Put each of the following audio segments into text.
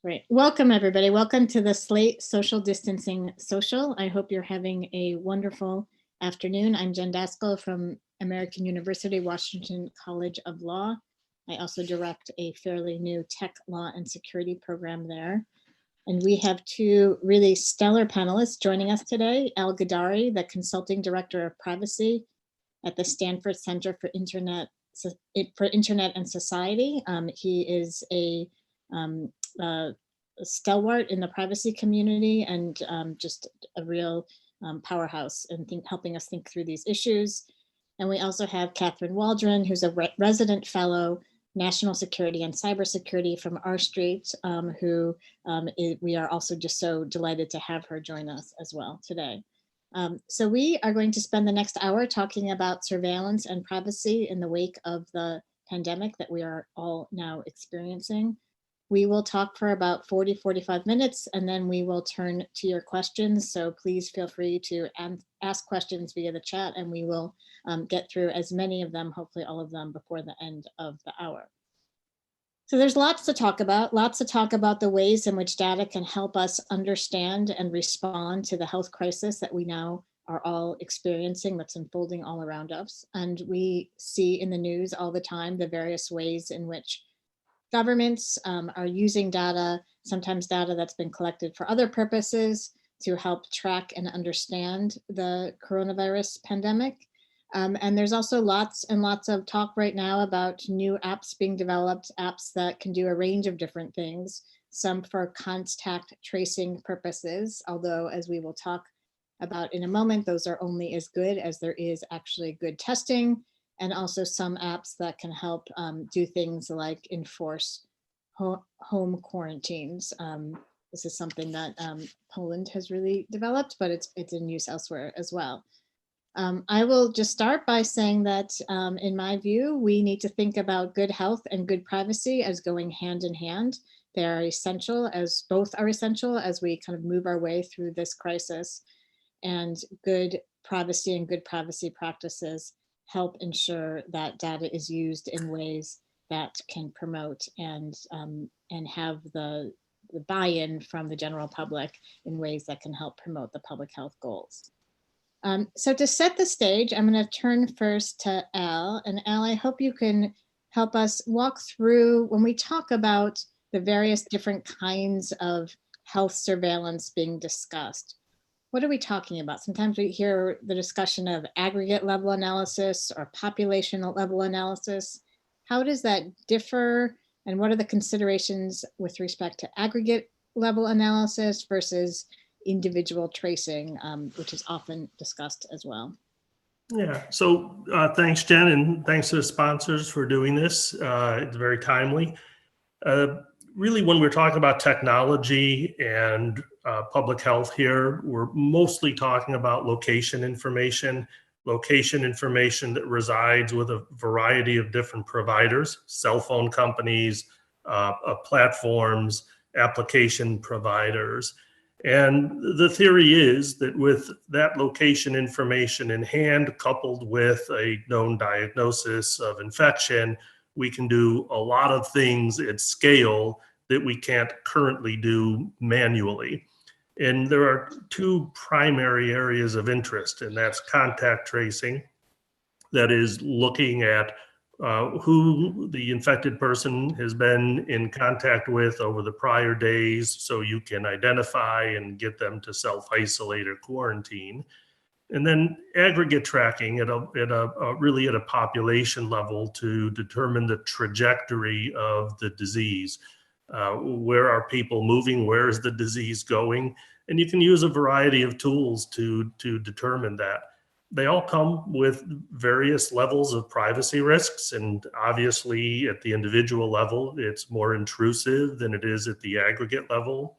Great. Welcome, everybody. Welcome to the Slate Social Distancing Social. I hope you're having a wonderful afternoon. I'm Jen Daskal from American University, Washington College of Law. I also direct a fairly new tech law and security program there. And we have two really stellar panelists joining us today. Al Gidari, the Consulting Director of Privacy at the Stanford Center for Internet and Society. He is a stalwart in the privacy community and just a real powerhouse in helping us think through these issues. And we also have Kathryn Waldron, who's a resident fellow, National Security and Cybersecurity from R Street, we are also just so delighted to have her join us as well today. So we are going to spend the next hour talking about surveillance and privacy in the wake of the pandemic that we are all now experiencing. We will talk for about 45 minutes, and then we will turn to your questions. So please feel free to ask questions via the chat, and we will get through as many of them, hopefully all of them, before the end of the hour. So there's lots to talk about the ways in which data can help us understand and respond to the health crisis that we now are all experiencing that's unfolding all around us. And we see in the news all the time the various ways in which governments are using data, sometimes data that's been collected for other purposes, to help track and understand the coronavirus pandemic. And there's also lots and lots of talk right now about new apps being developed, apps that can do a range of different things, some for contact tracing purposes, although as we will talk about in a moment, those are only as good as there is actually good testing, and also some apps that can help do things like enforce home quarantines. This is something that Poland has really developed, but it's in use elsewhere as well. I will just start by saying that in my view, we need to think about good health and good privacy as going hand in hand. They are essential, both are essential as we kind of move our way through this crisis, and good privacy and good privacy practices help ensure that data is used in ways that can promote and have the buy-in from the general public in ways that can help promote the public health goals. So to set the stage, I'm going to turn first to Al. And Al, I hope you can help us walk through, when we talk about the various different kinds of health surveillance being discussed, what are we talking about? Sometimes we hear the discussion of aggregate level analysis or population level analysis. How does that differ? And what are the considerations with respect to aggregate level analysis versus individual tracing, which is often discussed as well? Yeah, so thanks, Jen, and thanks to the sponsors for doing this. It's very timely. Really, when we're talking about technology and public health here, we're mostly talking about location information that resides with a variety of different providers, cell phone companies, platforms, application providers. And the theory is that with that location information in hand, coupled with a known diagnosis of infection, we can do a lot of things at scale that we can't currently do manually. And there are two primary areas of interest, and that's contact tracing. That is looking at who the infected person has been in contact with over the prior days, so you can identify and get them to self-isolate or quarantine. And then aggregate tracking at a population level to determine the trajectory of the disease. Where are people moving? Where is the disease going? And you can use a variety of tools to determine that. They all come with various levels of privacy risks, and obviously at the individual level, it's more intrusive than it is at the aggregate level.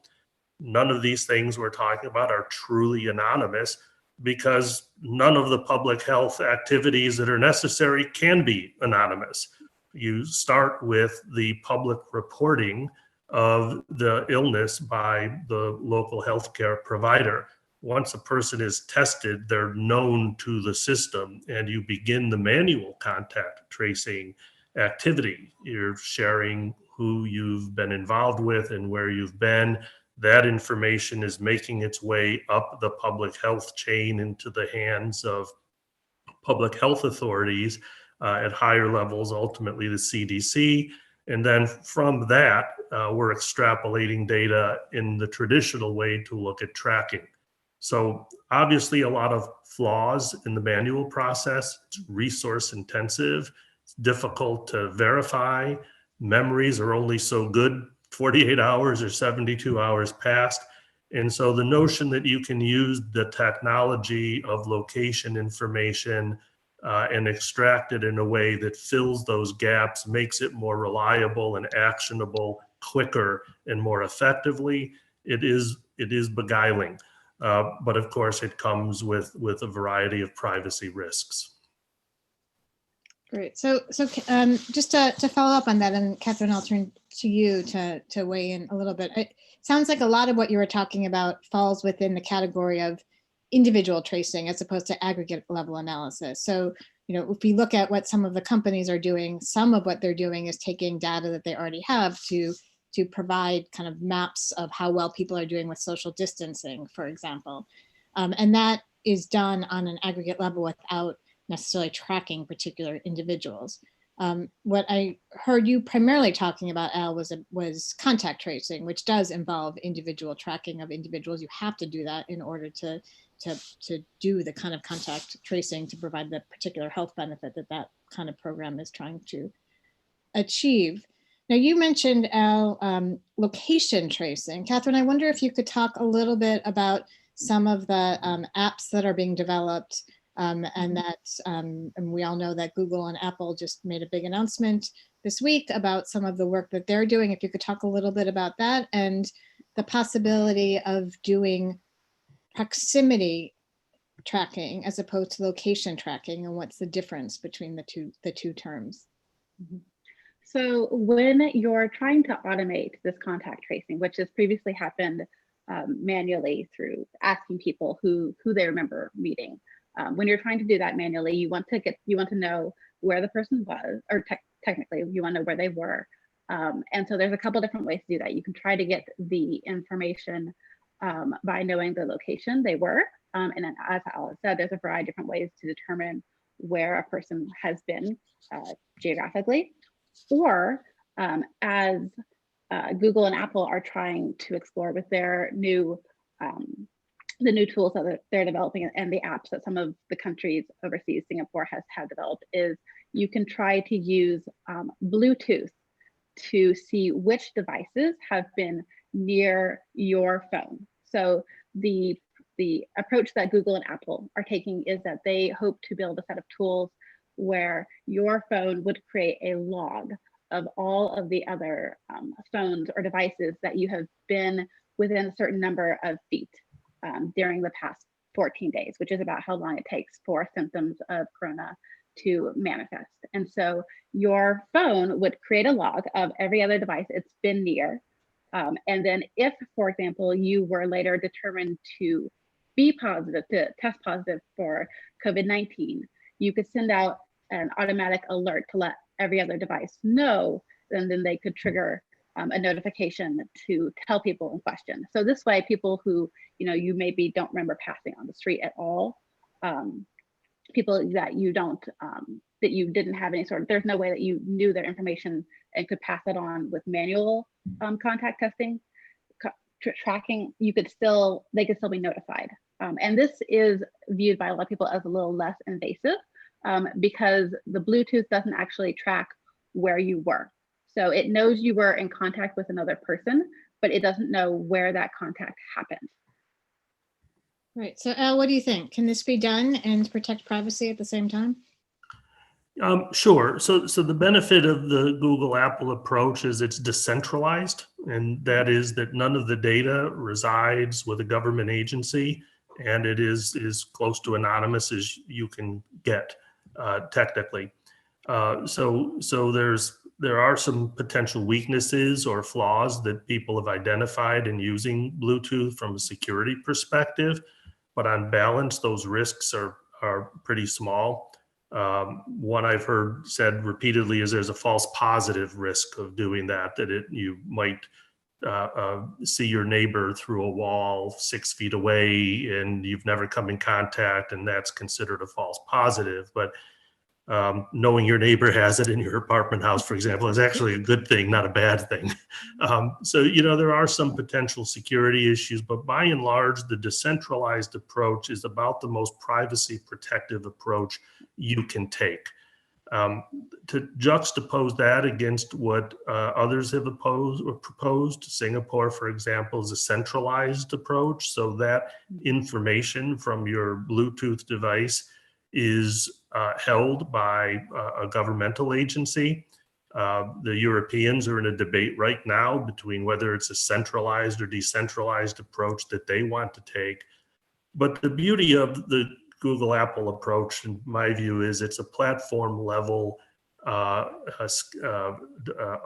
None of these things we're talking about are truly anonymous, because none of the public health activities that are necessary can be anonymous. You start with the public reporting of the illness by the local healthcare provider. Once a person is tested, they're known to the system, and you begin the manual contact tracing activity. You're sharing who you've been involved with and where you've been. That information is making its way up the public health chain into the hands of public health authorities at higher levels, ultimately the CDC. And then from that, we're extrapolating data in the traditional way to look at tracking. So obviously a lot of flaws in the manual process. It's resource intensive. It's difficult to verify. Memories are only so good 48 hours or 72 hours past. And so the notion that you can use the technology of location information and extract it in a way that fills those gaps, makes it more reliable and actionable quicker and more effectively, it is beguiling. But of course, it comes with a variety of privacy risks. Great. So just to follow up on that, and Kathryn, I'll turn to you to weigh in a little bit. It sounds like a lot of what you were talking about falls within the category of individual tracing as opposed to aggregate level analysis. So, if we look at what some of the companies are doing, some of what they're doing is taking data that they already have to provide kind of maps of how well people are doing with social distancing, for example. And that is done on an aggregate level without necessarily tracking particular individuals. What I heard you primarily talking about, Al, was contact tracing, which does involve individual tracking of individuals. You have to do that in order to do the kind of contact tracing to provide the particular health benefit that kind of program is trying to achieve. Now, you mentioned, Al, location tracing. Kathryn, I wonder if you could talk a little bit about some of the apps that are being developed, and we all know that Google and Apple just made a big announcement this week about some of the work that they're doing. If you could talk a little bit about that and the possibility of doing proximity tracking as opposed to location tracking, and what's the difference between the two terms. Mm-hmm. So when you're trying to automate this contact tracing, which has previously happened manually through asking people who they remember meeting, when you're trying to do that manually, you want to know where the person was, or technically you want to know where they were. And so there's a couple different ways to do that. You can try to get the information by knowing the location they were. And then, as Alice said, there's a variety of different ways to determine where a person has been geographically. Or as Google and Apple are trying to explore with their the new tools that they're developing and the apps that some of the countries overseas, Singapore have developed, is you can try to use Bluetooth to see which devices have been near your phone. So the approach that Google and Apple are taking is that they hope to build a set of tools where your phone would create a log of all of the other phones or devices that you have been within a certain number of feet during the past 14 days, which is about how long it takes for symptoms of corona to manifest. And so your phone would create a log of every other device it's been near. And then if, for example, you were later determined to be positive, to test positive for COVID-19, you could send out an automatic alert to let every other device know, and then they could trigger a notification to tell people in question. So this way, people who you maybe don't remember passing on the street at all, people that you don't, that you didn't have any sort of, there's no way that you knew their information and could pass it on with manual contact testing, tracking, they could still be notified. And this is viewed by a lot of people as a little less invasive because the Bluetooth doesn't actually track where you were. So it knows you were in contact with another person, but it doesn't know where that contact happened. Right. So Al, what do you think? Can this be done and protect privacy at the same time? Sure. So the benefit of the Google Apple approach is it's decentralized, and that is that none of the data resides with a government agency, and it is close to anonymous as you can get technically. So there are some potential weaknesses or flaws that people have identified in using Bluetooth from a security perspective, but on balance, those risks are pretty small. One I've heard said repeatedly is there's a false positive risk of doing that, you might see your neighbor through a wall 6 feet away and you've never come in contact, and that's considered a false positive. But knowing your neighbor has it in your apartment house, for example, is actually a good thing, not a bad thing. So, there are some potential security issues, but by and large, the decentralized approach is about the most privacy protective approach you can take. To juxtapose that against what others have opposed or proposed, Singapore, for example, is a centralized approach. So that information from your Bluetooth device is held by a governmental agency. The Europeans are in a debate right now between whether it's a centralized or decentralized approach that they want to take. But the beauty of the Google Apple approach, in my view, is it's a platform level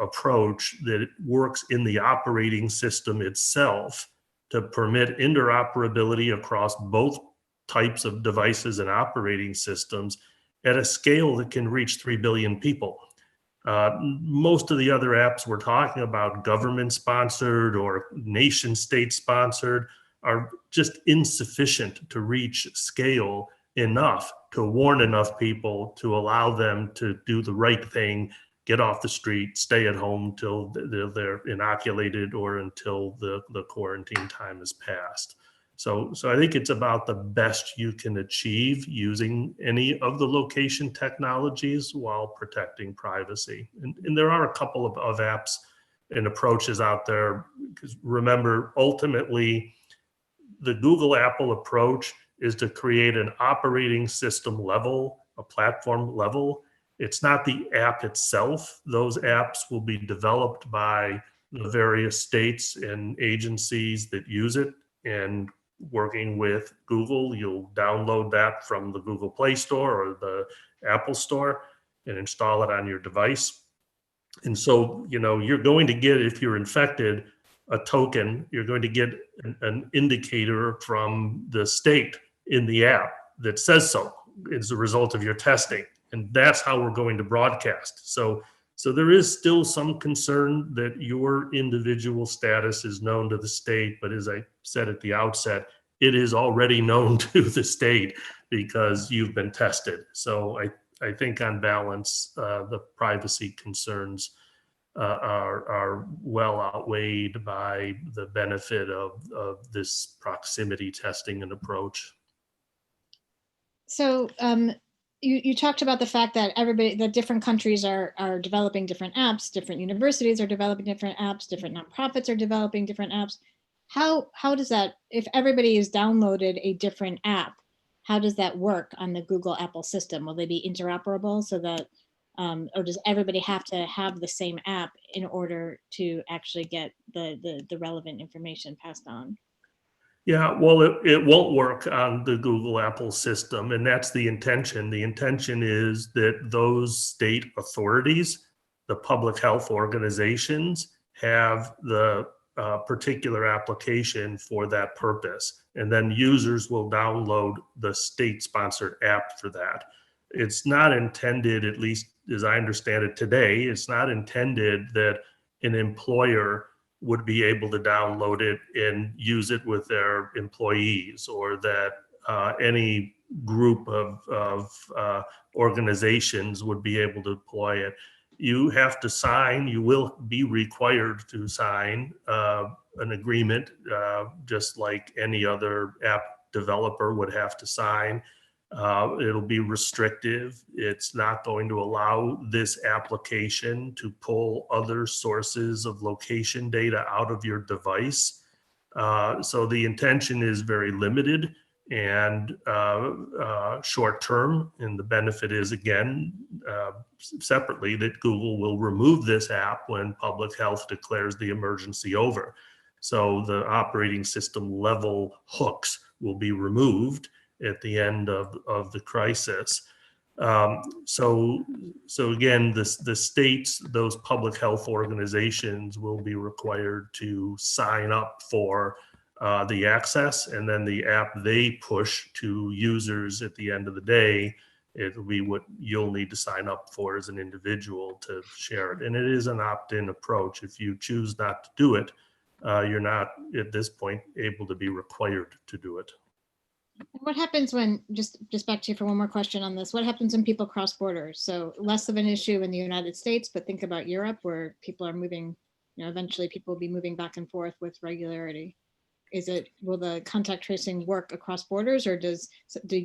approach that works in the operating system itself to permit interoperability across both types of devices and operating systems at a scale that can reach 3 billion people. Most of the other apps we're talking about, government sponsored or nation state sponsored, are just insufficient to reach scale enough to warn enough people to allow them to do the right thing, get off the street, stay at home till they're inoculated or until the quarantine time has passed. So I think it's about the best you can achieve using any of the location technologies while protecting privacy. And there are a couple of apps and approaches out there, because remember, ultimately, the Google Apple approach is to create an operating system level, a platform level. It's not the app itself. Those apps will be developed by the various states and agencies that use it, and working with Google, you'll download that from the Google Play Store or the Apple Store and install it on your device. And so, you're going to get, if you're infected, a token. You're going to get an indicator from the state in the app that says so as a result of your testing. And that's how we're going to broadcast. So there is still some concern that your individual status is known to the state, but as I said at the outset, it is already known to the state because you've been tested. So I think on balance, the privacy concerns are well outweighed by the benefit of this proximity testing and approach. So you talked about the fact that that different countries are developing different apps, different universities are developing different apps, different nonprofits are developing different apps. How does that, if everybody has downloaded a different app, how does that work on the Google Apple system? Will they be interoperable so that, or does everybody have to have the same app in order to actually get the relevant information passed on? Yeah, well, it won't work on the Google Apple system, and that's the intention. The intention is that those state authorities, the public health organizations, have the particular application for that purpose, and then users will download the state-sponsored app for that. It's not intended, at least as I understand it today, it's not intended that an employer would be able to download it and use it with their employees, or that any group of organizations would be able to deploy it. You have to sign, you will be required to sign an agreement, just like any other app developer would have to sign. It'll be restrictive. It's not going to allow this application to pull other sources of location data out of your device. So the intention is very limited and short term. And the benefit is, again, separately, that Google will remove this app when public health declares the emergency over. So the operating system level hooks will be removed at the end of the crisis. So again, the states, those public health organizations will be required to sign up for the access, and then the app they push to users at the end of the day It'll be what you'll need to sign up for as an individual to share it. And it is an opt-in approach. If you choose not to do it, you're not at this point able to be required to do it. What happens when, just back to you for one more question on this, what happens when people cross borders? So less of an issue in the United States, but think about Europe where people are moving, eventually people will be moving back and forth with regularity. Will the contact tracing work across borders, or do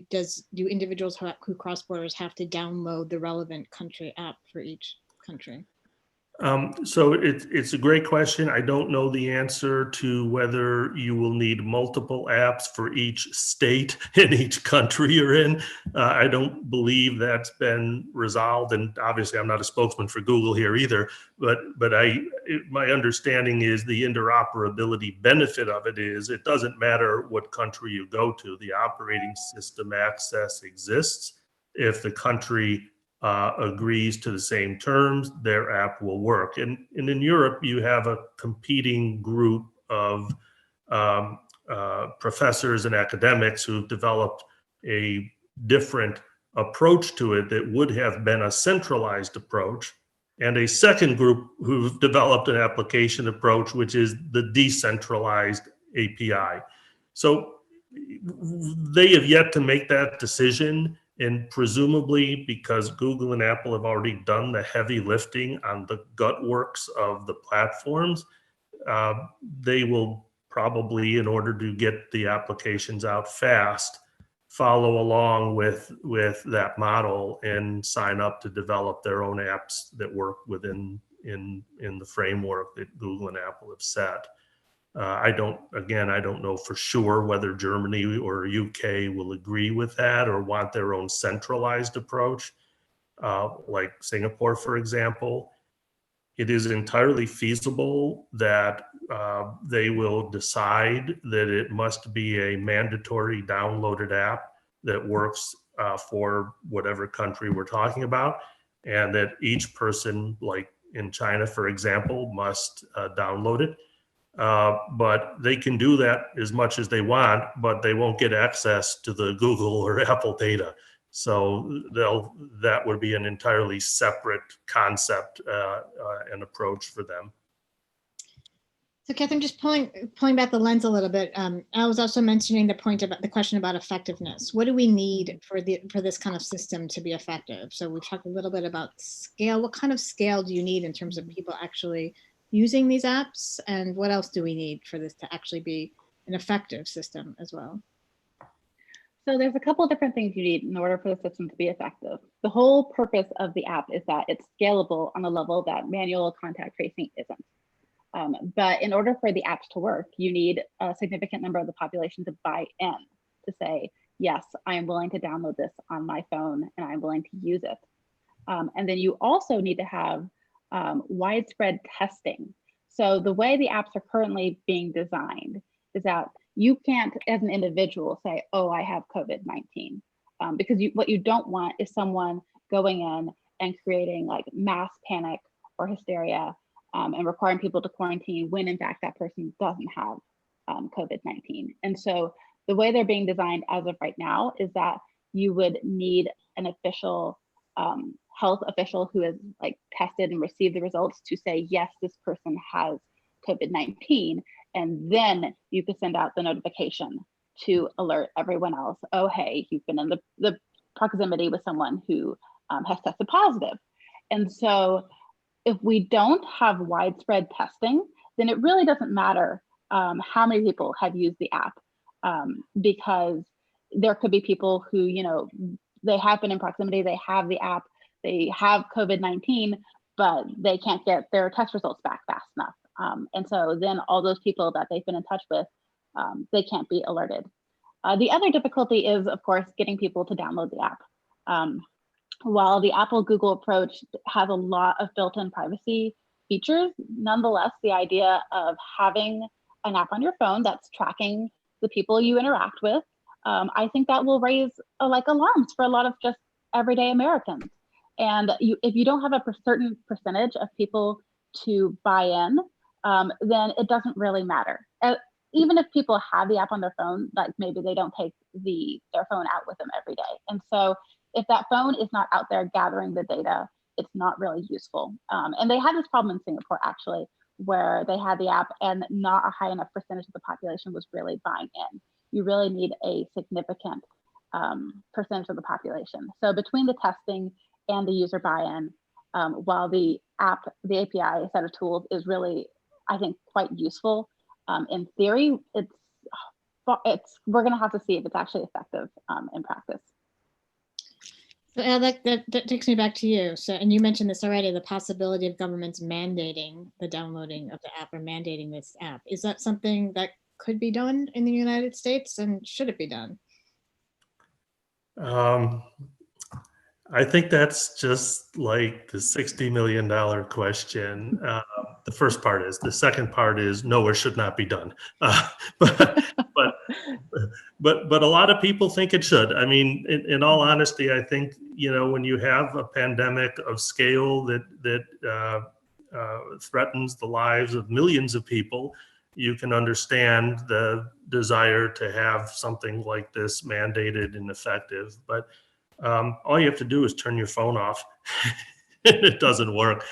individuals who cross borders have to download the relevant country app for each country? So it's a great question. I don't know the answer to whether you will need multiple apps for each state in each country you're in. I don't believe that's been resolved, and obviously I'm not a spokesman for Google here either. But my understanding is the interoperability benefit of it is it doesn't matter what country you go to. The operating system access exists. If the country agrees to the same terms, their app will work. And in Europe, you have a competing group of professors and academics who've developed a different approach to it that would have been a centralized approach, and a second group who've developed an application approach, which is the decentralized API. So they have yet to make that decision. And presumably because Google and Apple have already done the heavy lifting on the gut works of the platforms, they will probably, in order to get the applications out fast, follow along with that model and sign up to develop their own apps that work within in the framework that Google and Apple have set. I don't know for sure whether Germany or UK will agree with that or want their own centralized approach, like Singapore, for example. It is entirely feasible that they will decide that it must be a mandatory downloaded app that works for whatever country we're talking about, and that each person, like in China, for example, must download it. But they can do that as much as they want, but they won't get access to the Google or Apple data. So that would be an entirely separate concept and approach for them. So Kathryn, just pulling back the lens a little bit, I was also mentioning the question about effectiveness. What do we need for this kind of system to be effective? So we've talked a little bit about scale. What kind of scale do you need in terms of people actually using these apps, and what else do we need for this to actually be an effective system as well? So there's a couple of different things you need in order for the system to be effective. The whole purpose of the app is that it's scalable on a level that manual contact tracing isn't. But in order for the apps to work, you need a significant number of the population to buy in, to say, yes, I am willing to download this on my phone and I'm willing to use it. And then you also need to have widespread testing. So the way the apps are currently being designed is that you can't, as an individual, say, oh, I have COVID-19, because what you don't want is someone going in and creating like mass panic or hysteria and requiring people to quarantine when in fact that person doesn't have COVID-19. And so the way they're being designed as of right now is that you would need an official health official who has like tested and received the results to say, yes, this person has COVID-19. And then you could send out the notification to alert everyone else, oh, hey, you've been in the proximity with someone who has tested positive. And so if we don't have widespread testing, then it really doesn't matter how many people have used the app, because there could be people who, you know, they have been in proximity, they have the app, they have COVID-19, but they can't get their test results back fast enough. And so then all those people that they've been in touch with, they can't be alerted. The other difficulty is, of course, getting people to download the app. While the Apple Google approach has a lot of built-in privacy features, nonetheless, the idea of having an app on your phone that's tracking the people you interact with, I think that will raise alarms for a lot of just everyday Americans. And if you don't have a certain percentage of people to buy in, then it doesn't really matter. Even if people have the app on their phone, like maybe they don't take their phone out with them every day. And so if that phone is not out there gathering the data, it's not really useful. And they had this problem in Singapore, actually, where they had the app and not a high enough percentage of the population was really buying in. You really need a significant percentage of the population. So between the testing and the user buy-in, while the API set of tools is really, I think, quite useful, in theory, we're going to have to see if it's actually effective in practice. So that takes me back to you. So, and you mentioned this already, the possibility of governments mandating the downloading of the app or mandating this app. Is that something that could be done in the United States, and should it be done? I think that's just like the $60 million question. The first part is. The second part is no, it should not be done. But a lot of people think it should. I mean, in all honesty, I think, when you have a pandemic of scale that threatens the lives of millions of people, you can understand the desire to have something like this mandated and effective. But all you have to do is turn your phone off and it doesn't work.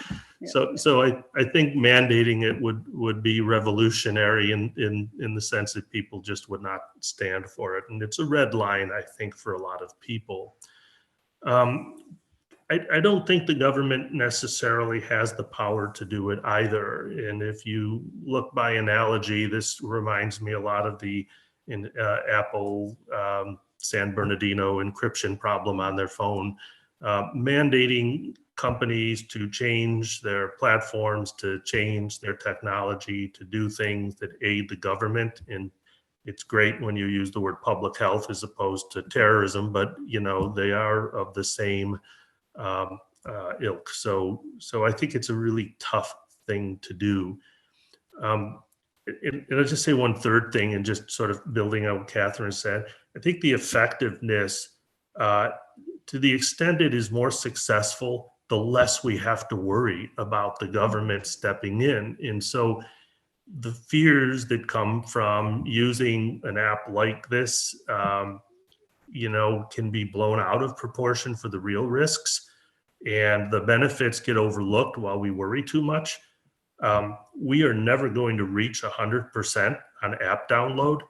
Yeah. So I think mandating it would be revolutionary in the sense that people just would not stand for it. And it's a red line, I think, for a lot of people. I don't think the government necessarily has the power to do it either. And if you look by analogy, this reminds me a lot of the Apple San Bernardino encryption problem on their phone, mandating companies to change their platforms, to change their technology, to do things that aid the government. And it's great when you use the word public health as opposed to terrorism, but they are of the same ilk. So I think it's a really tough thing to do. And I'll just say one third thing, and just sort of building on what Kathryn said. I think the effectiveness, to the extent it is more successful, the less we have to worry about the government stepping in. And so the fears that come from using an app like this, can be blown out of proportion for the real risks, and the benefits get overlooked while we worry too much. We are never going to reach 100% on app download,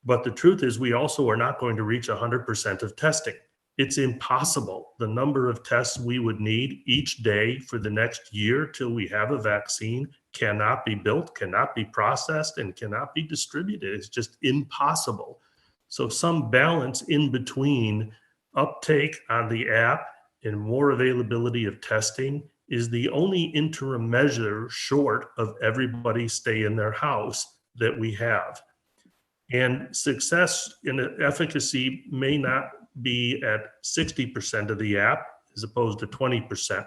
but the truth is we also are not going to reach 100% of testing. It's impossible. The number of tests we would need each day for the next year till we have a vaccine cannot be built, cannot be processed, and cannot be distributed. It's just impossible. So some balance in between uptake on the app and more availability of testing is the only interim measure short of everybody stay in their house that we have. And success in efficacy may not be at 60% of the app as opposed to 20%.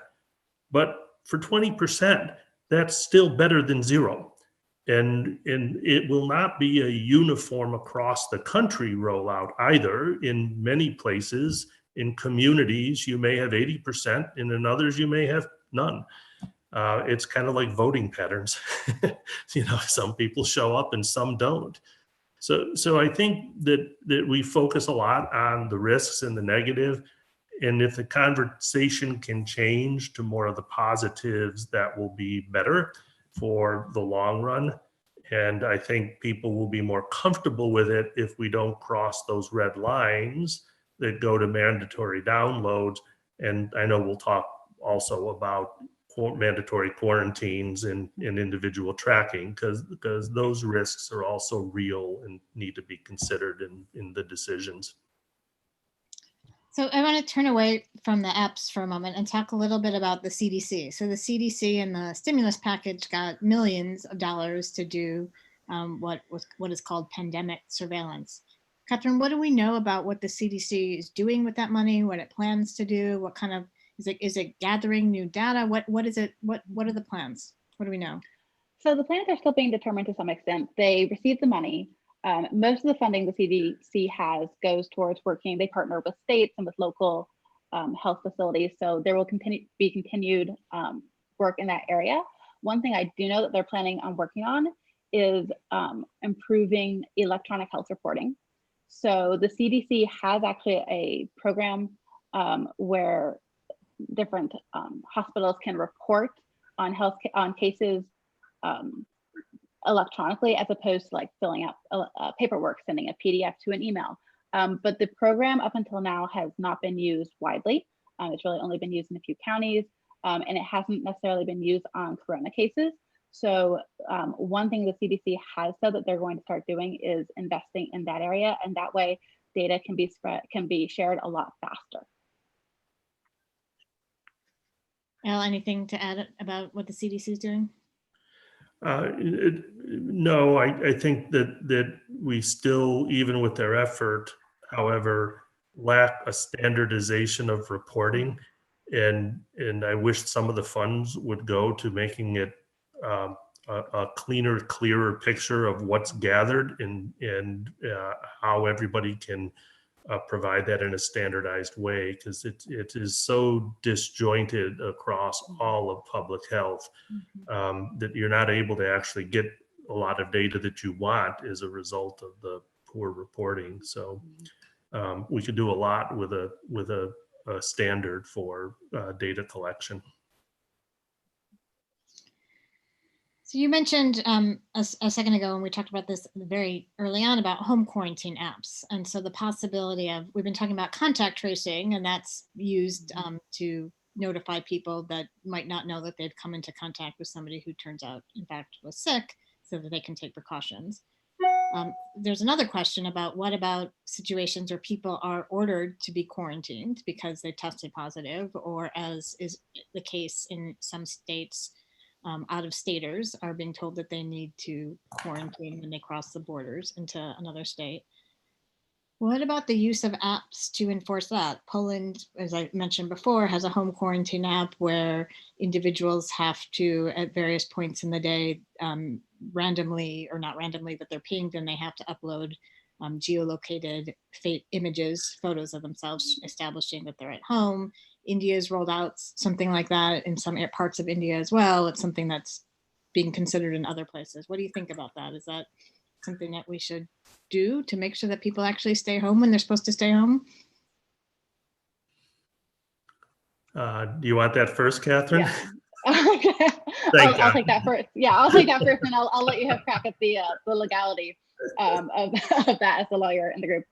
But for 20%, that's still better than zero. And it will not be a uniform across the country rollout either. In many places, in communities, you may have 80%, and in others, you may have none. It's kind of like voting patterns. Some people show up and some don't. So I think that we focus a lot on the risks and the negative. And if the conversation can change to more of the positives, that will be better for the long run. And I think people will be more comfortable with it if we don't cross those red lines that go to mandatory downloads. And I know we'll talk also about mandatory quarantines and individual tracking, because those risks are also real and need to be considered in the decisions. So I want to turn away from the apps for a moment and talk a little bit about the CDC. So the CDC and the stimulus package got millions of dollars to do what is called pandemic surveillance. Kathryn, what do we know about what the CDC is doing with that money, what it plans to do? What kind of, is it gathering new data? What is it? What are the plans? What do we know? So the plans are still being determined to some extent. They received the money. Most of the funding the CDC has goes towards working. They partner with states and with local health facilities. So there will be continued work in that area. One thing I do know that they're planning on working on is improving electronic health reporting. So the CDC has actually a program where different hospitals can report on cases electronically, as opposed to like filling out paperwork, sending a PDF to an email. But the program up until now has not been used widely. It's really only been used in a few counties, and it hasn't necessarily been used on corona cases. So one thing the CDC has said that they're going to start doing is investing in that area, and that way data can be shared a lot faster. Al, anything to add about what the CDC is doing? No, I think that we still, even with their effort, however, lack a standardization of reporting, and I wish some of the funds would go to making it a cleaner, clearer picture of what's gathered and how everybody can provide that in a standardized way, because it is so disjointed across all of public health that you're not able to actually get a lot of data that you want as a result of the poor reporting. So we could do a lot with a standard for data collection. So you mentioned a second ago when we talked about this very early on about home quarantine apps. And so the possibility of, we've been talking about contact tracing, and that's used to notify people that might not know that they've come into contact with somebody who turns out in fact was sick, so that they can take precautions. There's another question about what about situations where people are ordered to be quarantined because they tested positive, or as is the case in some states, out-of-staters are being told that they need to quarantine when they cross the borders into another state. What about the use of apps to enforce that? Poland, as I mentioned before, has a home quarantine app where individuals have to, at various points in the day, randomly, or not randomly, but they're pinged and they have to upload geolocated images, photos of themselves, establishing that they're at home. India's rolled out something like that in some parts of India as well. It's something that's being considered in other places. What do you think about that? Is that something that we should do to make sure that people actually stay home when they're supposed to stay home? Do you want that first, Kathryn? Yeah. I'll take that first. Yeah, I'll take that first, and I'll let you have crack at the legality of that as the lawyer in the group.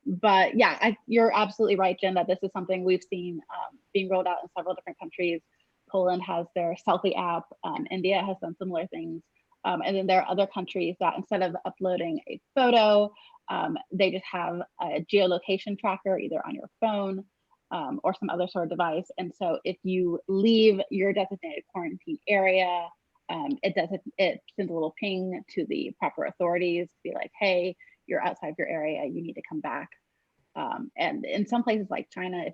But yeah, you're absolutely right, Jen, that this is something we've seen being rolled out in several different countries. Poland has their selfie app. India has done similar things. And then there are other countries that instead of uploading a photo, they just have a geolocation tracker either on your phone or some other sort of device. And so if you leave your designated quarantine area, it sends a little ping to the proper authorities to be like, hey, you're outside your area, you need to come back. And in some places like China,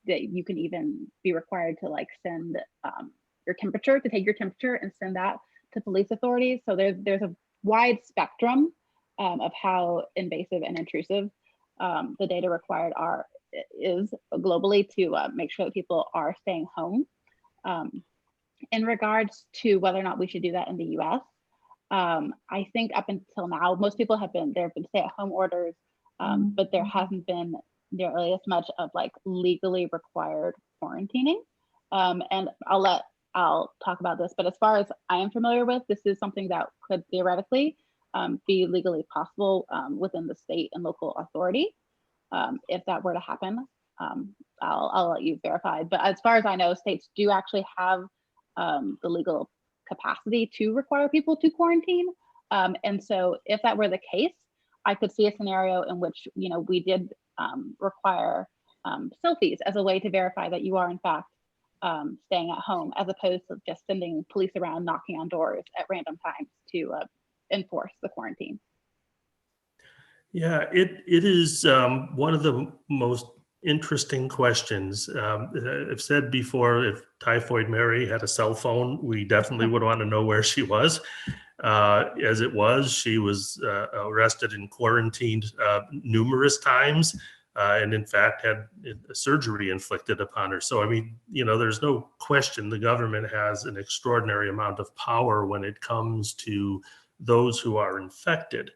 you can even be required to like send your temperature, to take your temperature and send that to police authorities. So there's a wide spectrum of how invasive and intrusive the data required is globally to make sure that people are staying home. In regards to whether or not we should do that in the US, I think up until now, most people there have been stay-at-home orders, but there hasn't been nearly as much of like legally required quarantining. And I'll talk about this, but as far as I am familiar with, this is something that could theoretically be legally possible within the state and local authority. If that were to happen, I'll let you verify. But as far as I know, states do actually have the legal capacity to require people to quarantine. And so if that were the case, I could see a scenario in which, we did require selfies as a way to verify that you are in fact staying at home, as opposed to just sending police around knocking on doors at random times to enforce the quarantine. Yeah, it is one of the most interesting questions. I've said before, if Typhoid Mary had a cell phone, we definitely would want to know where she was. As it was, she was arrested and quarantined numerous times, and in fact had a surgery inflicted upon her. So, I mean, there's no question the government has an extraordinary amount of power when it comes to those who are infected.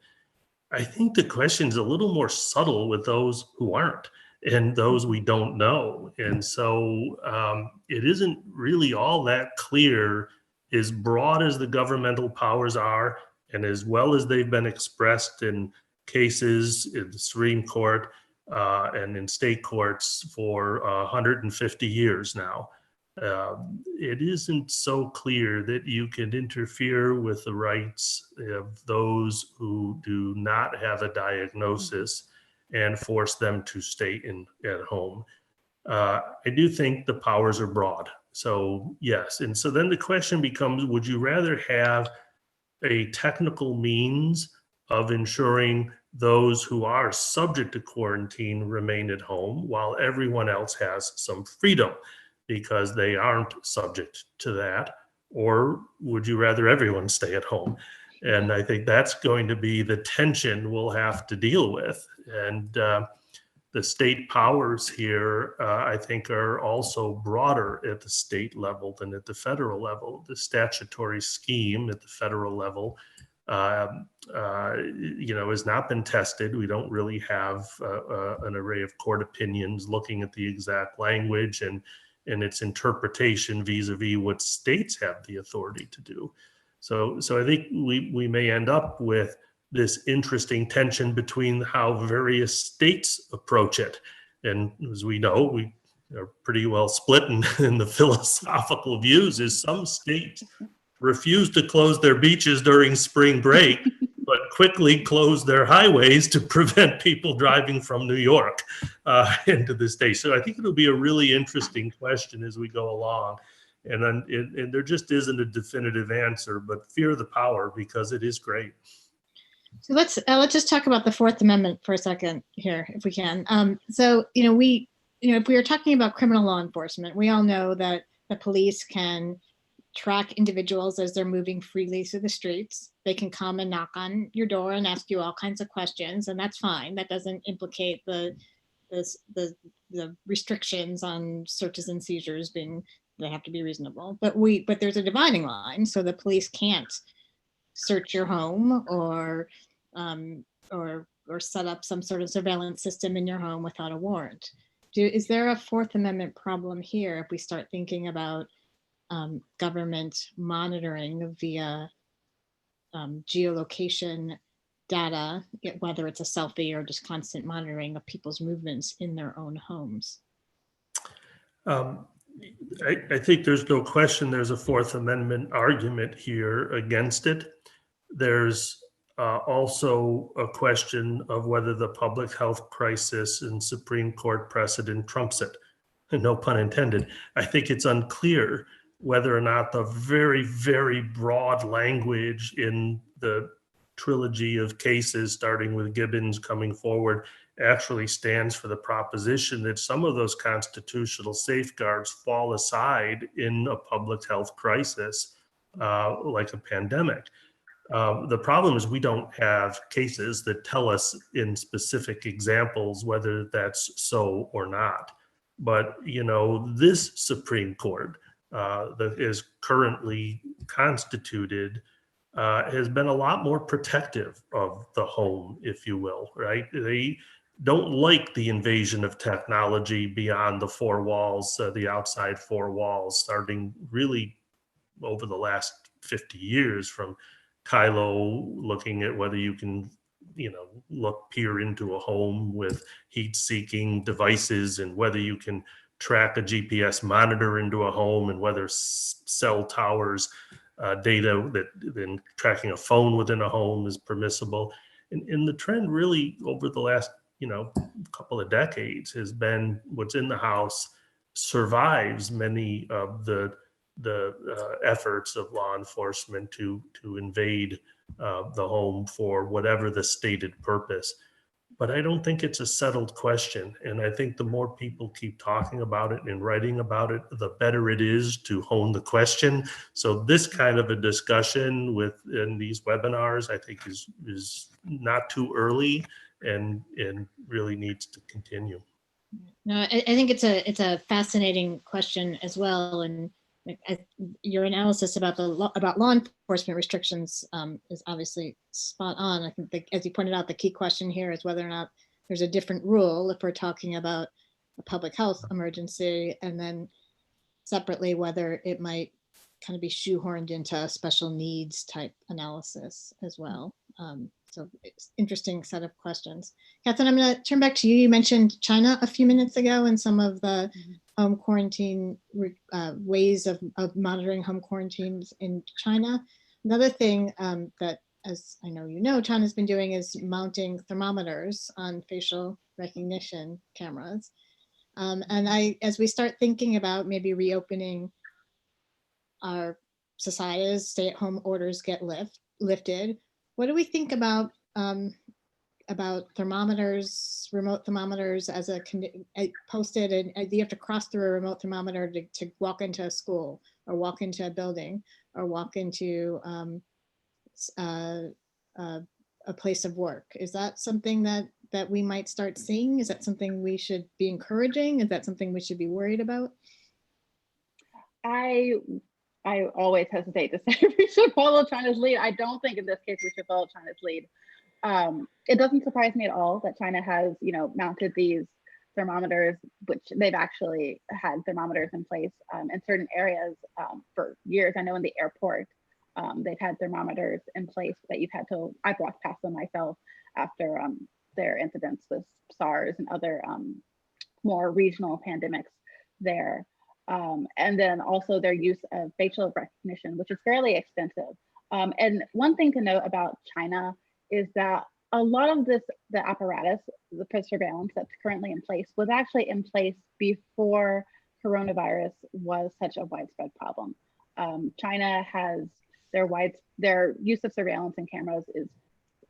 I think the question is a little more subtle with those who aren't. and those we don't know. And so it isn't really all that clear, as broad as the governmental powers are, and as well as they've been expressed in cases in the Supreme Court and in state courts for 150 years now. It isn't so clear that you can interfere with the rights of those who do not have a diagnosis and force them to stay at home. I do think the powers are broad. So yes, and so then the question becomes, would you rather have a technical means of ensuring those who are subject to quarantine remain at home while everyone else has some freedom because they aren't subject to that? Or would you rather everyone stay at home? And I think that's going to be the tension we'll have to deal with. And the state powers here, I think, are also broader at the state level than at the federal level. The statutory scheme at the federal level, has not been tested. We don't really have an array of court opinions looking at the exact language and its interpretation vis-a-vis what states have the authority to do. So I think we may end up with this interesting tension between how various states approach it. And as we know, we are pretty well split in the philosophical views. Is some states refuse to close their beaches during spring break, but quickly close their highways to prevent people driving from New York into the state. So I think it'll be a really interesting question as we go along. And there just isn't a definitive answer, but fear the power because it is great. So let's just talk about the Fourth Amendment for a second here, if we can. If we are talking about criminal law enforcement, we all know that the police can track individuals as they're moving freely through the streets. They can come and knock on your door and ask you all kinds of questions, and that's fine. That doesn't implicate the restrictions on searches and seizures they have to be reasonable. But there's a dividing line, so the police can't search your home or set up some sort of surveillance system in your home without a warrant. Is there a Fourth Amendment problem here if we start thinking about government monitoring via geolocation data, whether it's a selfie or just constant monitoring of people's movements in their own homes? I think there's no question there's a Fourth Amendment argument here against it. There's also a question of whether the public health crisis and Supreme Court precedent trumps it. No pun intended. I think it's unclear whether or not the very, very broad language in the trilogy of cases, starting with Gibbons coming forward, actually stands for the proposition that some of those constitutional safeguards fall aside in a public health crisis, like a pandemic. The problem is we don't have cases that tell us in specific examples whether that's so or not. But, this Supreme Court that is currently constituted has been a lot more protective of the home, if you will, right? They don't like the invasion of technology beyond the four walls, the outside four walls, starting really over the last 50 years from Kylo looking at whether you can, peer into a home with heat-seeking devices and whether you can track a GPS monitor into a home and whether cell towers data that then tracking a phone within a home is permissible. And the trend really over the last, couple of decades has been what's in the house survives many of the efforts of law enforcement to invade the home for whatever the stated purpose. But I don't think it's a settled question. And I think the more people keep talking about it and writing about it, the better it is to hone the question. So this kind of a discussion in these webinars, I think is not too early and really needs to continue. No, I think it's a fascinating question as well. And your analysis about law enforcement restrictions is obviously spot on. I think as you pointed out, the key question here is whether or not there's a different rule if we're talking about a public health emergency, and then separately whether it might kind of be shoehorned into a special needs type analysis as well. So it's interesting set of questions. Kathryn, I'm going to turn back to you. You mentioned China a few minutes ago and some of the home quarantine ways of monitoring home quarantines in China. Another thing that, as I know you know, China's been doing is mounting thermometers on facial recognition cameras. And as we start thinking about maybe reopening our societies, stay-at-home orders get lifted, what do we think about thermometers, remote thermometers as posted, and you have to cross through a remote thermometer to walk into a school or walk into a building or walk into a place of work? Is that something that we might start seeing? Is that something we should be encouraging? Is that something we should be worried about? I always hesitate to say we should follow China's lead. I don't think in this case we should follow China's lead. It doesn't surprise me at all that China has, mounted these thermometers, which they've actually had thermometers in place in certain areas for years. I know in the airport, they've had thermometers in place that I've walked past them myself after their incidents with SARS and other more regional pandemics there. And then also their use of facial recognition, which is fairly extensive. And one thing to note about China is that a lot of the apparatus, the surveillance that's currently in place was actually in place before coronavirus was such a widespread problem. China has their use of surveillance and cameras is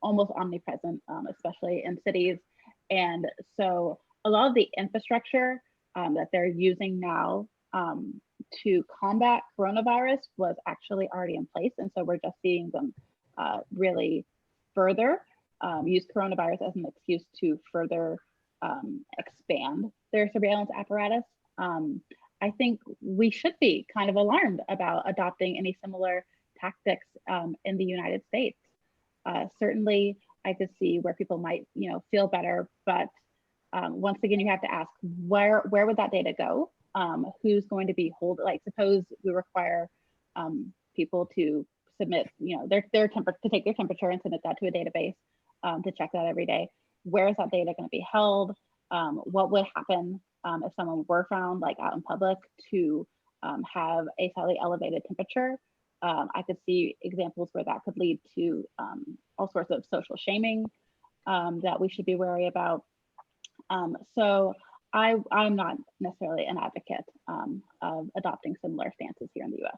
almost omnipresent, especially in cities. And so a lot of the infrastructure that they're using now to combat coronavirus was actually already in place. And so we're just seeing them really further use coronavirus as an excuse to further expand their surveillance apparatus. I think we should be kind of alarmed about adopting any similar tactics in the United States. Certainly, I could see where people might, feel better, but once again, you have to ask where would that data go? Who's going to be like, suppose we require people to submit, their temperature, to take their temperature and submit that to a database to check that every day. Where is that data going to be held? What would happen if someone were found like out in public to have a slightly elevated temperature? I could see examples where that could lead to all sorts of social shaming that we should be wary about. So I'm not necessarily an advocate of adopting similar stances here in the US.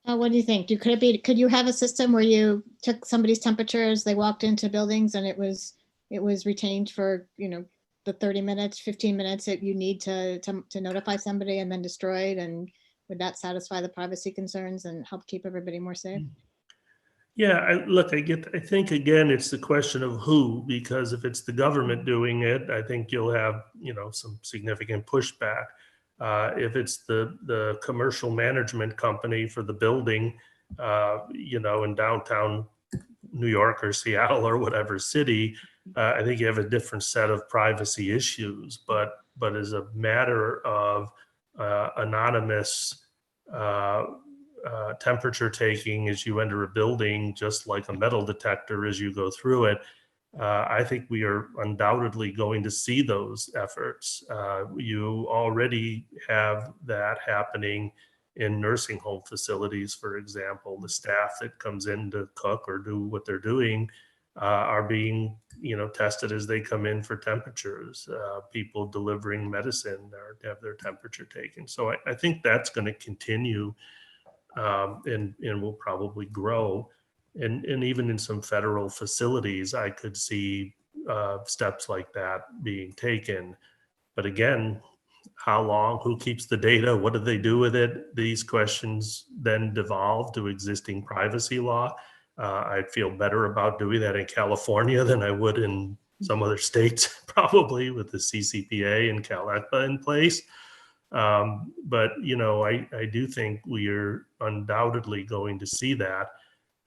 What do you think? Could you have a system where you took somebody's temperatures, they walked into buildings and it was retained for, the 30 minutes, 15 minutes that you need to notify somebody and then destroyed? And would that satisfy the privacy concerns and help keep everybody more safe? Yeah, I think again, it's the question of who, because if it's the government doing it, I think you'll have, some significant pushback. If it's the commercial management company for the building, in downtown New York or Seattle or whatever city, I think you have a different set of privacy issues. But as a matter of anonymous temperature taking as you enter a building, just like a metal detector as you go through it, I think we are undoubtedly going to see those efforts. You already have that happening in nursing home facilities, for example. The staff that comes in to cook or do what they're doing are being, tested as they come in for temperatures. People delivering medicine have their temperature taken. So I think that's going to continue and will probably grow. And even in some federal facilities, I could see steps like that being taken. But again, how long, who keeps the data, what do they do with it? These questions then devolve to existing privacy law. I'd feel better about doing that in California than I would in some other states, probably with the CCPA and CalECPA in place. But, I do think we are undoubtedly going to see that.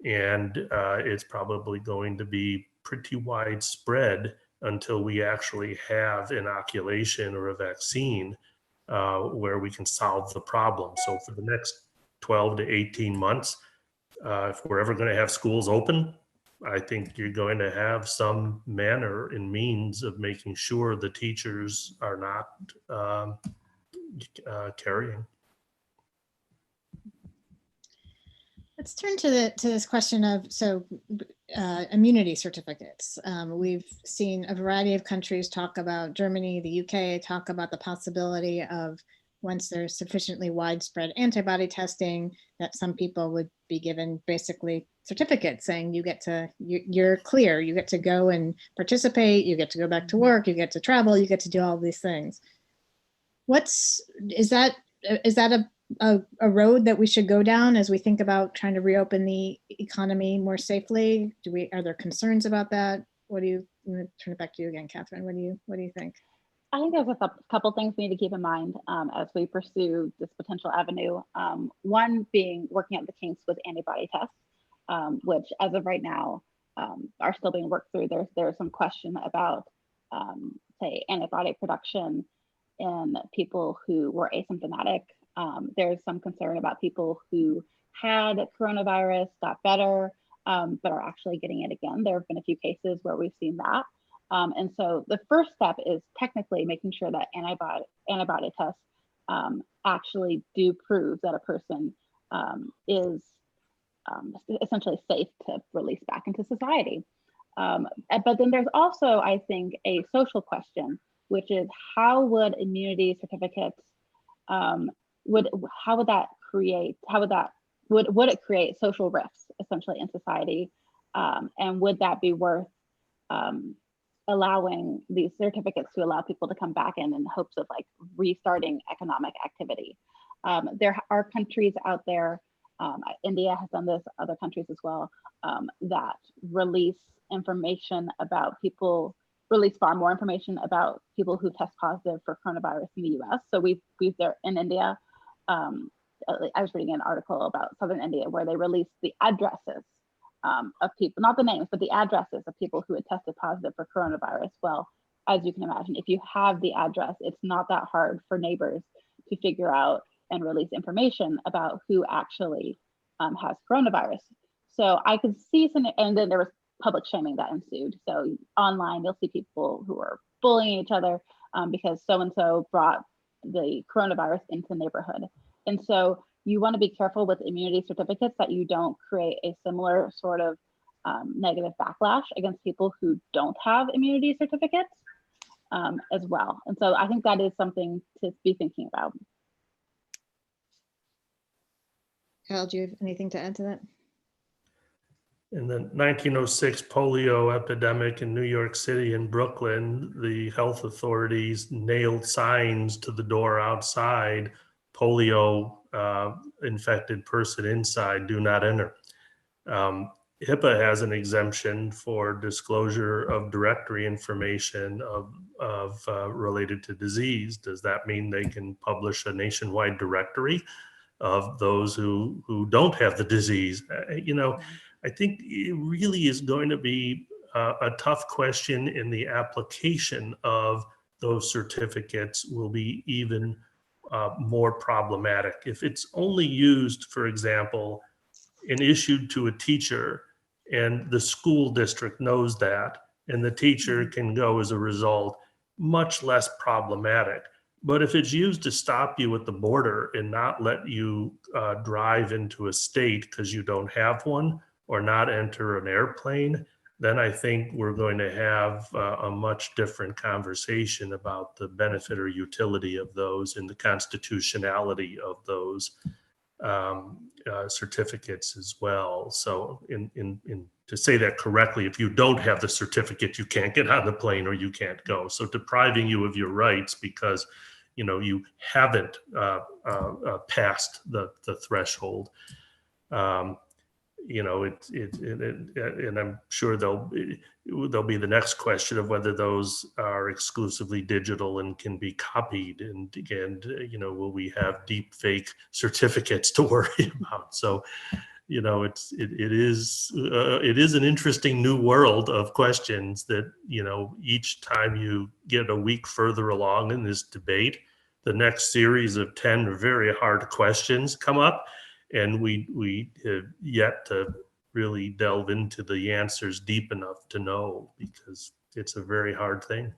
And it's probably going to be pretty widespread until we actually have inoculation or a vaccine where we can solve the problem. So for the next 12 to 18 months, if we're ever going to have schools open, I think you're going to have some manner and means of making sure the teachers are not carrying. Let's turn to this question of immunity certificates. We've seen a variety of countries talk about Germany, the UK, talk about the possibility of once there's sufficiently widespread antibody testing, that some people would be given basically certificates saying you're clear, you get to go and participate, you get to go back to work, you get to travel, you get to do all these things. Is that a road that we should go down as we think about trying to reopen the economy more safely? Are there concerns about that? I'm gonna turn it back to you again, Kathryn. What do you think? I think there's a couple things we need to keep in mind as we pursue this potential avenue. One being working out the kinks with antibody tests, which as of right now are still being worked through. There's some question about, say, antibody production in people who were asymptomatic. There's some concern about people who had coronavirus, got better, but are actually getting it again. There have been a few cases where we've seen that. And so the first step is technically making sure that antibody tests actually do prove that a person is essentially safe to release back into society. But then there's also, I think, a social question, which is how would immunity certificates, would it create social rifts essentially in society? And would that be worth allowing these certificates to allow people to come back in hopes of like restarting economic activity? There are countries out there, India has done this, other countries as well, that release far more information about people who test positive for coronavirus in the US. So we've there in India, I was reading an article about Southern India where they released the addresses of people, not the names, but the addresses of people who had tested positive for coronavirus. Well, as you can imagine, if you have the address, it's not that hard for neighbors to figure out and release information about who actually has coronavirus. So I could see some, and then there was public shaming that ensued. So online, you'll see people who are bullying each other because so-and-so brought the coronavirus into the neighborhood. And so you want to be careful with immunity certificates that you don't create a similar sort of negative backlash against people who don't have immunity certificates as well. And so I think that is something to be thinking about. Kyle, do you have anything to add to that? In the 1906 polio epidemic in New York City and Brooklyn, the health authorities nailed signs to the door outside, polio infected person inside, do not enter. HIPAA has an exemption for disclosure of directory information of related to disease. Does that mean they can publish a nationwide directory of those who don't have the disease? I think it really is going to be a tough question, and the application of those certificates will be even more problematic. If it's only used, for example, and issued to a teacher, and the school district knows that, and the teacher can go as a result, much less problematic. But if it's used to stop you at the border and not let you drive into a state because you don't have one, or not enter an airplane, then I think we're going to have a much different conversation about the benefit or utility of those and the constitutionality of those certificates as well. So to say that correctly, if you don't have the certificate, you can't get on the plane or you can't go. So depriving you of your rights because you haven't passed the threshold. And I'm sure there'll be the next question of whether those are exclusively digital and can be copied, and will we have deep fake certificates to worry about? So, it is an interesting new world of questions that, each time you get a week further along in this debate, the next series of 10 very hard questions come up, and we have yet to really delve into the answers deep enough to know, because it's a very hard thing.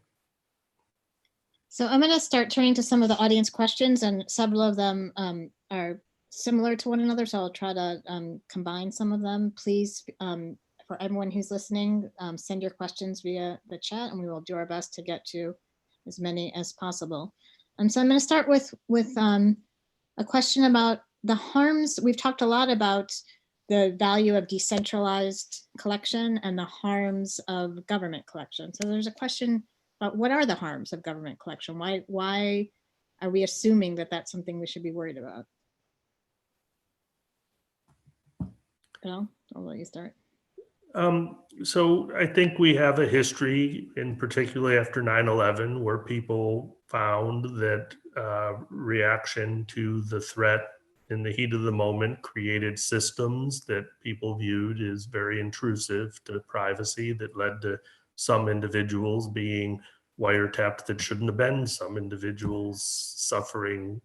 So I'm going to start turning to some of the audience questions, and several of them are similar to one another. So I'll try to combine some of them. Please, for everyone who's listening, send your questions via the chat, and we will do our best to get to as many as possible. So I'm going to start with a question about the harms. We've talked a lot about the value of decentralized collection and the harms of government collection. So there's a question about what are the harms of government collection? Why are we assuming that that's something we should be worried about? Bill, I'll let you start. So I think we have a history, in particularly after 9/11, where people found that reaction to the threat in the heat of the moment created systems that people viewed as very intrusive to privacy, that led to some individuals being wiretapped that shouldn't have been, some individuals suffering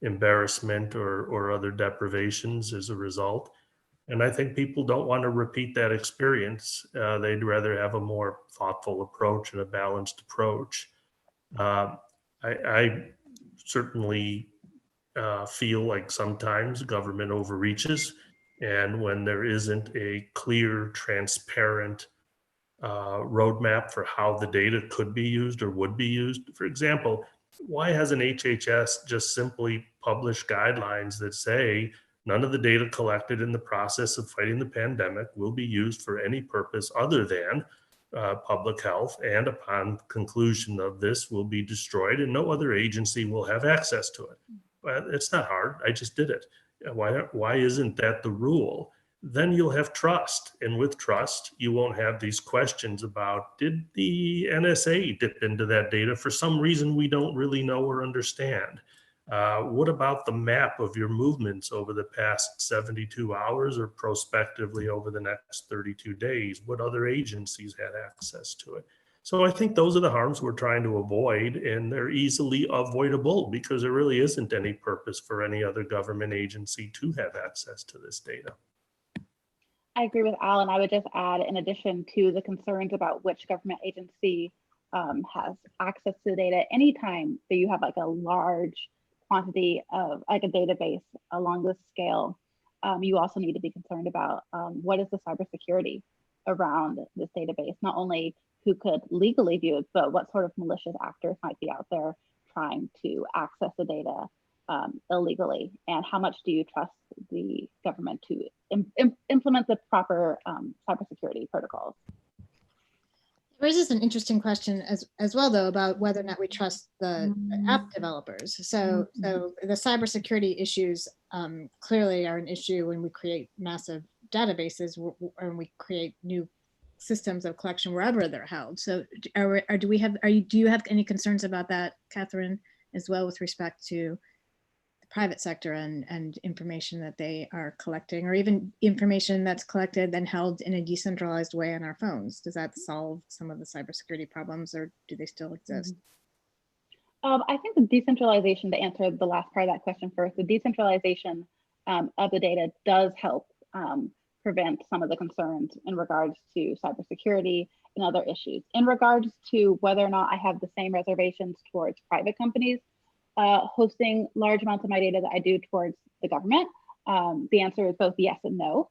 embarrassment or other deprivations as a result. And I think people don't want to repeat that experience. They'd rather have a more thoughtful approach and a balanced approach. I certainly feel like sometimes government overreaches, and when there isn't a clear, transparent roadmap for how the data could be used or would be used. For example, why hasn't HHS just simply published guidelines that say none of the data collected in the process of fighting the pandemic will be used for any purpose other than public health, and upon conclusion of this will be destroyed and no other agency will have access to it? Well, it's not hard. I just did it. Why isn't that the rule? Then you'll have trust. And with trust, you won't have these questions about, did the NSA dip into that data for some reason we don't really know or understand? What about the map of your movements over the past 72 hours or prospectively over the next 32 days? What other agencies had access to it? So I think those are the harms we're trying to avoid, and they're easily avoidable because there really isn't any purpose for any other government agency to have access to this data. I agree with Alan. I would just add, in addition to the concerns about which government agency has access to the data, anytime that you have like a large quantity of like a database along this scale, you also need to be concerned about what is the cybersecurity around this database, not only who could legally view it, but what sort of malicious actors might be out there trying to access the data illegally, and how much do you trust the government to implement the proper cybersecurity protocols? It raises an interesting question as well, though, about whether or not we trust the app developers. So the cybersecurity issues clearly are an issue when we create massive databases and we create new systems of collection wherever they're held. So do you have any concerns about that, Kathryn, as well, with respect to the private sector and information that they are collecting, or even information that's collected then held in a decentralized way on our phones? Does that solve some of the cybersecurity problems, or do they still exist? I think the decentralization, to answer the last part of that question first, the decentralization of the data does help prevent some of the concerns in regards to cybersecurity and other issues. In regards to whether or not I have the same reservations towards private companies hosting large amounts of my data that I do towards the government, the answer is both yes and no.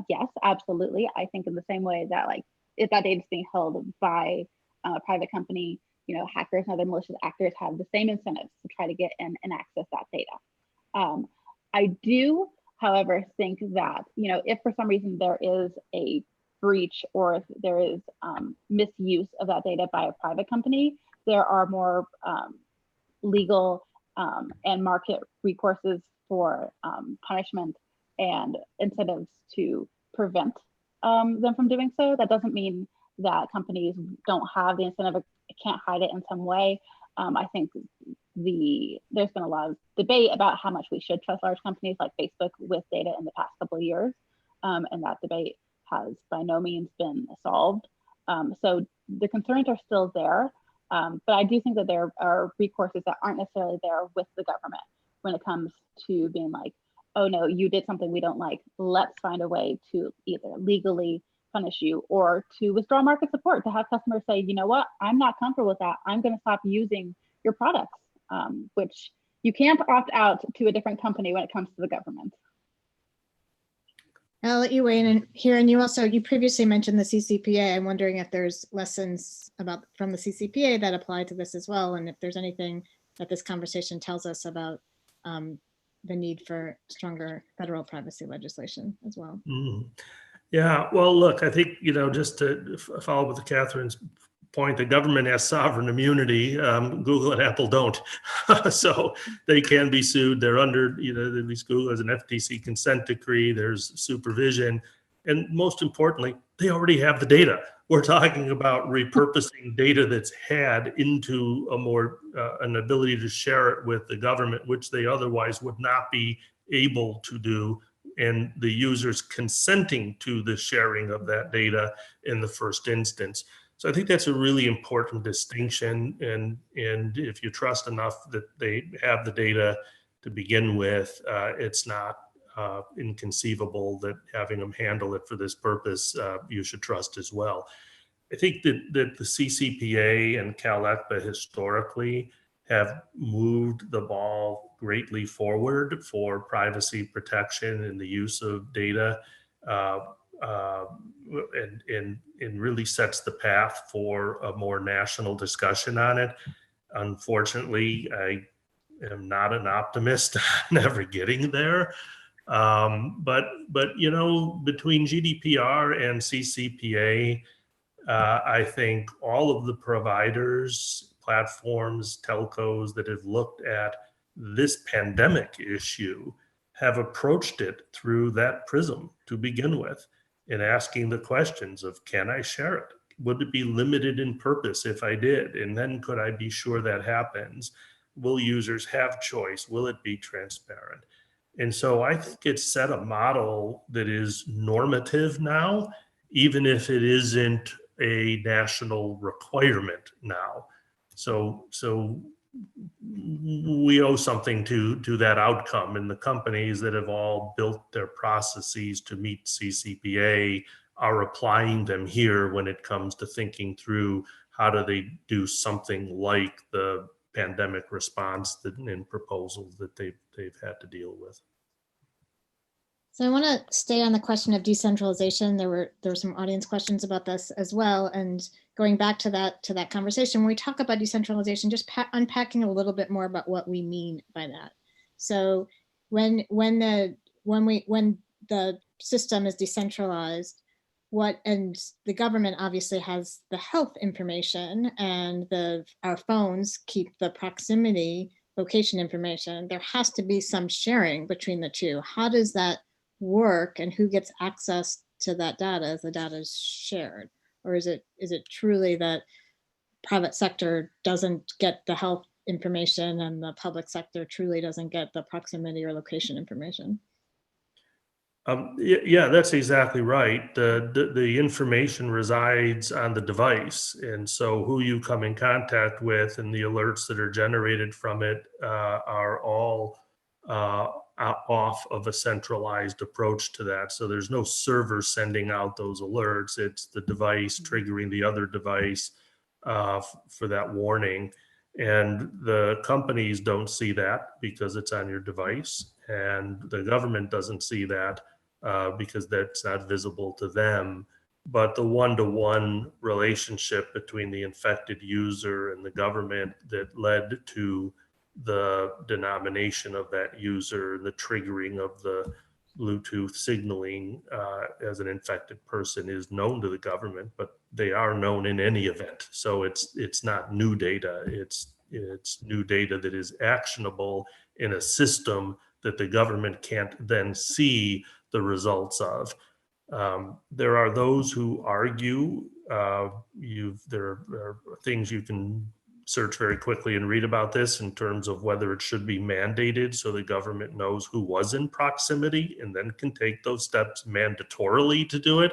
Yes, absolutely. I think in the same way that, like, if that data is being held by a private company, hackers and other malicious actors have the same incentives to try to get in and access that data. I do, however, think that, if for some reason there is a breach or if there is misuse of that data by a private company, there are more legal and market recourses for punishment and incentives to prevent them from doing so. That doesn't mean that companies don't have the incentive or can't hide it in some way. I think there's been a lot of debate about how much we should trust large companies like Facebook with data in the past couple of years. And that debate has by no means been solved. So the concerns are still there. But I do think that there are recourses that aren't necessarily there with the government when it comes to being like, oh no, you did something we don't like. Let's find a way to either legally punish you or to withdraw market support, to have customers say, you know what, I'm not comfortable with that. I'm going to stop using your products, which you can't opt out to a different company when it comes to the government. I'll let you weigh in here. And you previously mentioned the CCPA. I'm wondering if there's lessons from the CCPA that apply to this as well. And if there's anything that this conversation tells us about the need for stronger federal privacy legislation as well. Yeah, well, look, I think, just to follow up with Kathryn's point, the government has sovereign immunity. Google and Apple don't. So they can be sued. They're under, at least Google has an FTC consent decree. There's supervision. And most importantly, they already have the data. We're talking about repurposing data that's had into an ability to share it with the government, which they otherwise would not be able to do, and the users consenting to the sharing of that data in the first instance. So I think that's a really important distinction. And if you trust enough that they have the data to begin with, it's not inconceivable that having them handle it for this purpose, you should trust as well. I think that the CCPA and CalECPA historically have moved the ball greatly forward for privacy protection and the use of data, and really sets the path for a more national discussion on it. Unfortunately, I am not an optimist on ever getting there. But between GDPR and CCPA, I think all of the providers, platforms, telcos that have looked at this pandemic issue have approached it through that prism to begin with, and asking the questions of, can I share it? Would it be limited in purpose if I did? And then could I be sure that happens? Will users have choice? Will it be transparent? And so I think it's set a model that is normative now, even if it isn't a national requirement now. So we owe something to that outcome, and the companies that have all built their processes to meet CCPA are applying them here when it comes to thinking through how do they do something like the pandemic response and proposals that they've had to deal with. So I want to stay on the question of decentralization. There were some audience questions about this as well, and going back to that conversation, when we talk about decentralization, just unpacking a little bit more about what we mean by that. So when the system is decentralized, and the government obviously has the health information, and our phones keep the proximity location information, there has to be some sharing between the two. How does that work, and who gets access to that data as the data is shared? Or is it truly that private sector doesn't get the health information and the public sector truly doesn't get the proximity or location information? Yeah, that's exactly right. The information resides on the device, and so who you come in contact with and the alerts that are generated from it are all off of a centralized approach to that. So there's no server sending out those alerts. It's the device triggering the other device for that warning. And the companies don't see that because it's on your device, and the government doesn't see that because that's not visible to them. But the one-to-one relationship between the infected user and the government that led to the denomination of that user, the triggering of the Bluetooth signaling as an infected person is known to the government, but they are known in any event. So it's not new data. It's new data that is actionable in a system that the government can't then see the results of. There are those who argue there are things you can search very quickly and read about this in terms of whether it should be mandated so the government knows who was in proximity and then can take those steps mandatorily to do it.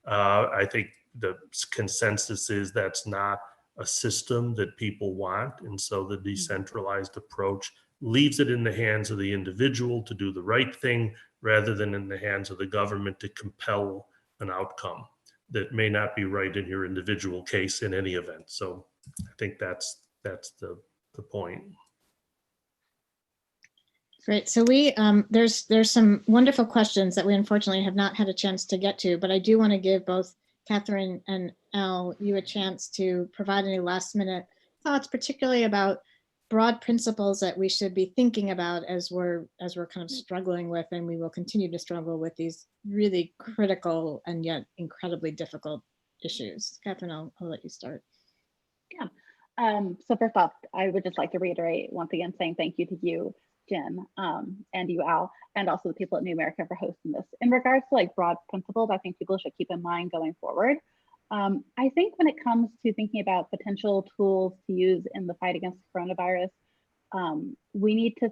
I think the consensus is that's not a system that people want. And so the decentralized approach leaves it in the hands of the individual to do the right thing rather than in the hands of the government to compel an outcome that may not be right in your individual case in any event. So I think that's the point. Great. So there's some wonderful questions that we unfortunately have not had a chance to get to, but I do want to give both Kathryn and Al you a chance to provide any last minute thoughts, particularly about broad principles that we should be thinking about as we're kind of struggling with, and we will continue to struggle with these really critical and yet incredibly difficult issues. Kathryn, I'll let you start. Yeah. So first off, I would just like to reiterate once again saying thank you to you, Jen, and you, Al, and also the people at New America for hosting this. In regards to like broad principles, I think people should keep in mind going forward. I think when it comes to thinking about potential tools to use in the fight against coronavirus, we need to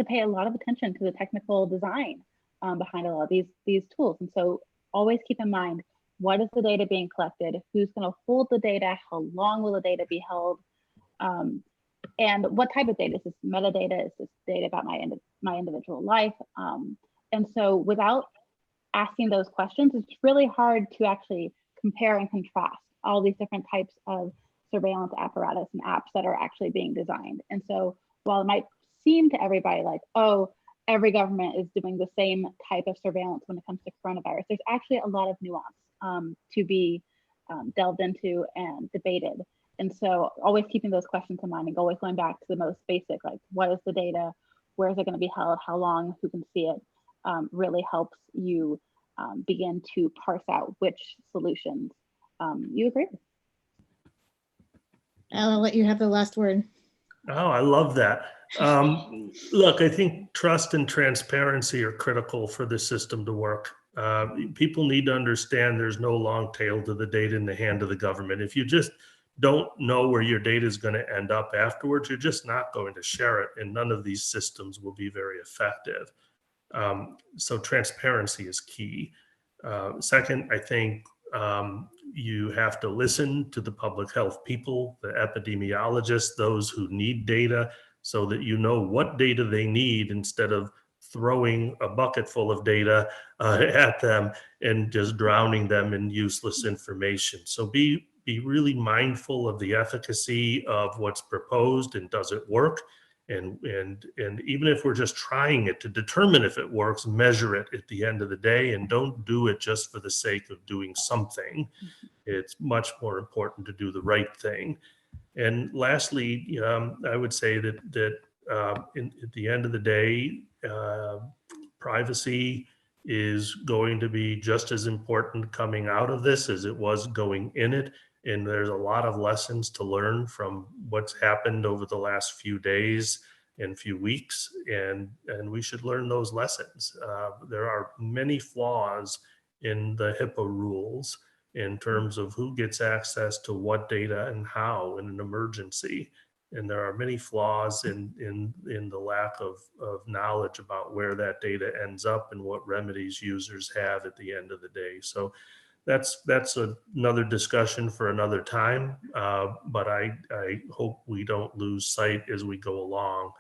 pay a lot of attention to the technical design behind a lot of these tools. And so always keep in mind, what is the data being collected? Who's going to hold the data? How long will the data be held? And what type of data? Is this metadata? Is this data about my individual life? And so without asking those questions, it's really hard to actually compare and contrast all these different types of surveillance apparatus and apps that are actually being designed. And so while it might seem to everybody like, oh, every government is doing the same type of surveillance when it comes to coronavirus, there's actually a lot of nuance to be delved into and debated. And so always keeping those questions in mind and always going back to the most basic, like what is the data, where is it going to be held, how long, who can see it, really helps you begin to parse out which solutions you agree with. I'll let you have the last word. Oh, I love that. Look, I think trust and transparency are critical for the system to work. People need to understand there's no long tail to the data in the hand of the government. If you just don't know where your data is going to end up afterwards, you're just not going to share it, and none of these systems will be very effective. So transparency is key. Second, I think you have to listen to the public health people, the epidemiologists, those who need data, so that you know what data they need instead of throwing a bucket full of data at them and just drowning them in useless information. So be really mindful of the efficacy of what's proposed and does it work. And even if we're just trying it to determine if it works, measure it at the end of the day, and don't do it just for the sake of doing something. It's much more important to do the right thing. And lastly, I would say that at the end of the day, privacy is going to be just as important coming out of this as it was going in it. And there's a lot of lessons to learn from what's happened over the last few days and few weeks, and we should learn those lessons. There are many flaws in the HIPAA rules in terms of who gets access to what data and how in an emergency. And there are many flaws in the lack of knowledge about where that data ends up and what remedies users have at the end of the day. So that's another discussion for another time. But I hope we don't lose sight as we go along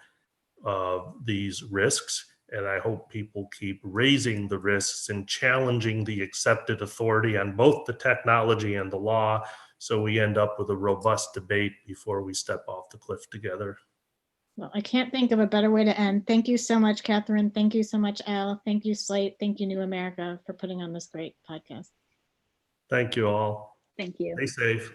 of these risks. And I hope people keep raising the risks and challenging the accepted authority on both the technology and the law, so we end up with a robust debate before we step off the cliff together. Well, I can't think of a better way to end. Thank you so much, Kathryn. Thank you so much, Al. Thank you, Slate. Thank you, New America, for putting on this great podcast. Thank you all. Thank you. Stay safe.